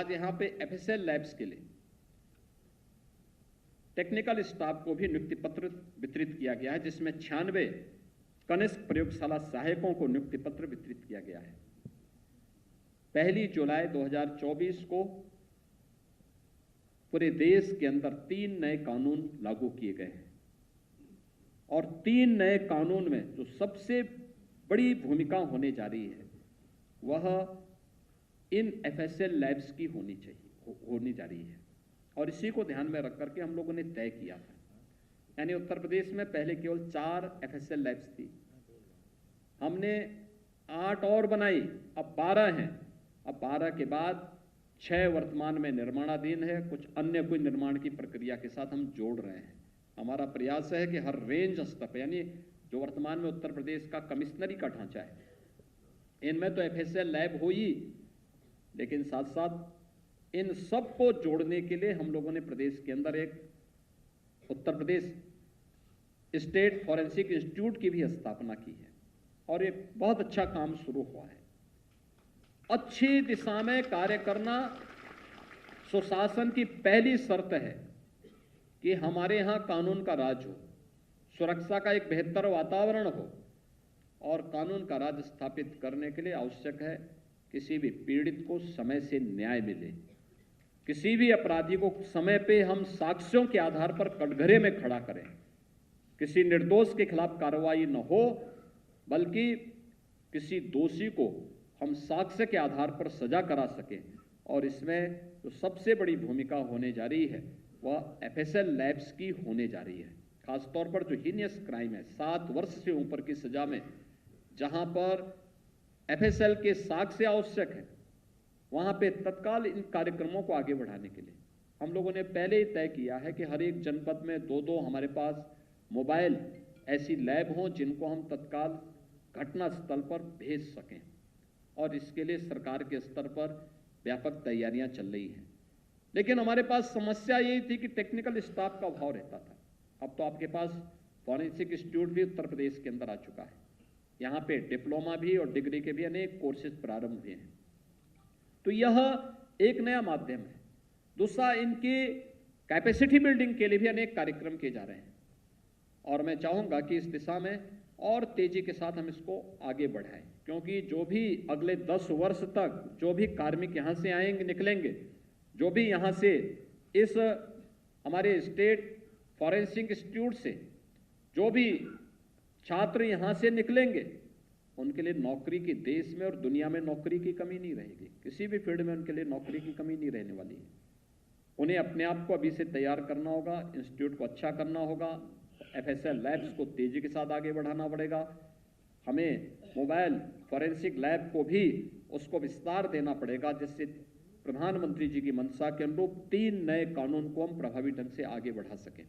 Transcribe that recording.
आज यहाँ पे एफएसएल लैब्स के लिए टेक्निकल स्टाफ को भी नियुक्ति पत्र वितरित किया गया है, जिसमें 96 कनिष्ठ प्रयोगशाला सहायकों को नियुक्ति पत्र वितरित किया गया है। 1 जुलाई 2024 को पूरे देश के अंदर 3 नए कानून लागू किए गए हैं और 3 नए कानून में जो सबसे बड़ी भूमिका होने जा रही है वह इन एफएसएल लैब्स की होने जा रही है और इसी को ध्यान में रख करके हम लोगों ने तय किया था। यानी उत्तर प्रदेश में पहले केवल 4 एफएसएल लैब्स थी, हमने 8 और बनाई, अब 12 हैं। अब 12 के बाद 6 वर्तमान में निर्माणाधीन है, कुछ अन्य कोई निर्माण की प्रक्रिया के साथ हम जोड़ रहे हैं। हमारा प्रयास है कि हर रेंज स्तर पर, यानी जो वर्तमान में उत्तर प्रदेश का कमिश्नरी का ढांचा है, इनमें तो एफएसएल लैब हो ही, लेकिन साथ साथ इन सबको जोड़ने के लिए हम लोगों ने प्रदेश के अंदर एक Uttar Pradesh state forensic institute की भी स्थापना की है और एक बहुत अच्छा काम शुरू हुआ है। अच्छी दिशा में कार्य करना सुशासन की पहली शर्त है कि हमारे यहाँ कानून का राज हो, सुरक्षा का एक बेहतर वातावरण हो और कानून का राज स्थापित करने के लिए आवश्यक है किसी भी पीड़ित को समय से न्याय मिले, किसी भी अपराधी को समय पे हम साक्ष्यों के आधार पर कटघरे में खड़ा करें, किसी निर्दोष के खिलाफ कार्रवाई न हो बल्कि किसी दोषी को हम साक्ष्य के आधार पर सजा करा सकें। और इसमें जो सबसे बड़ी भूमिका होने जा रही है वह एफएसएल लैब्स की होने जा रही है। खासतौर पर जो हीनियस क्राइम है, 7 वर्ष से ऊपर की सजा में जहां पर एफएसएल के साक्ष्य आवश्यक है, वहां पे तत्काल इन कार्यक्रमों को आगे बढ़ाने के लिए हम लोगों ने पहले ही तय किया है कि हर एक जनपद में 2-2 हमारे पास मोबाइल ऐसी लैब हों जिनको हम तत्काल घटना स्थल पर भेज सकें और इसके लिए सरकार के स्तर पर व्यापक तैयारियां चल रही हैं। लेकिन हमारे पास समस्या यही थी कि टेक्निकल स्टाफ का अभाव रहता था। अब तो आपके पास फॉरेंसिक इंस्टीट्यूट भी उत्तर प्रदेश के अंदर आ चुका है, यहाँ पे डिप्लोमा भी और डिग्री के भी अनेक कोर्सेज प्रारंभ हुए हैं, तो यह एक नया माध्यम है। दूसरा, इनकी कैपेसिटी बिल्डिंग के लिए भी अनेक कार्यक्रम किए जा रहे हैं और मैं चाहूँगा कि इस दिशा में और तेजी के साथ हम इसको आगे बढ़ाएं, क्योंकि जो भी अगले 10 वर्ष तक जो भी कार्मिक यहाँ से आएंगे निकलेंगे, जो भी यहाँ से इस हमारे स्टेट फॉरेंसिक इंस्टीट्यूट से जो भी छात्र यहाँ से निकलेंगे, उनके लिए नौकरी की देश में और दुनिया में नौकरी की कमी नहीं रहेगी। किसी भी फील्ड में उनके लिए नौकरी की कमी नहीं रहने वाली है। उन्हें अपने आप को अभी से तैयार करना होगा, इंस्टीट्यूट को अच्छा करना होगा, एफएसएल लैब्स को तेजी के साथ आगे बढ़ाना पड़ेगा। हमें मोबाइल फॉरेंसिक लैब को भी उसको विस्तार देना पड़ेगा, जिससे प्रधानमंत्री जी की मंशा के अनुरूप 3 नए कानून को हम प्रभावी ढंग से आगे बढ़ा सकें।